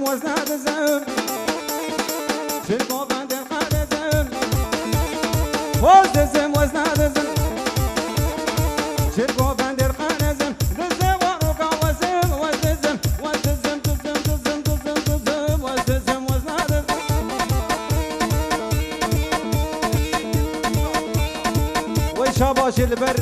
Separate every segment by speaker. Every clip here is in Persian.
Speaker 1: وزن دزم شرقو بندر خالزم وزدزم وزن دزم شرقو بندر خالزم دزم وروقا وزم وزدزم وزدزم دزم دزم دزم دزم وزدزم وزن دزم وشاباش البر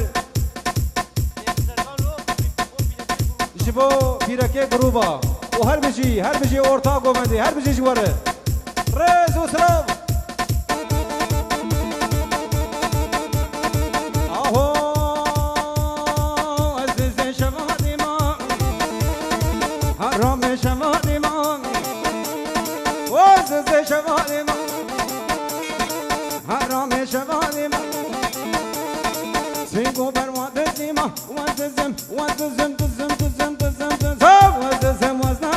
Speaker 1: جبو پیرکه گروبا و هر بجی ارتاق و مندی هر بجی جواره رز و سلام آهو عزیز شوادی ما حرام شوادی ما عزیز شوادی ما حرام شوادی ما سیگو بر وادزی ما وادزم وادزم دزم دزم دزم دزم وادزم وزن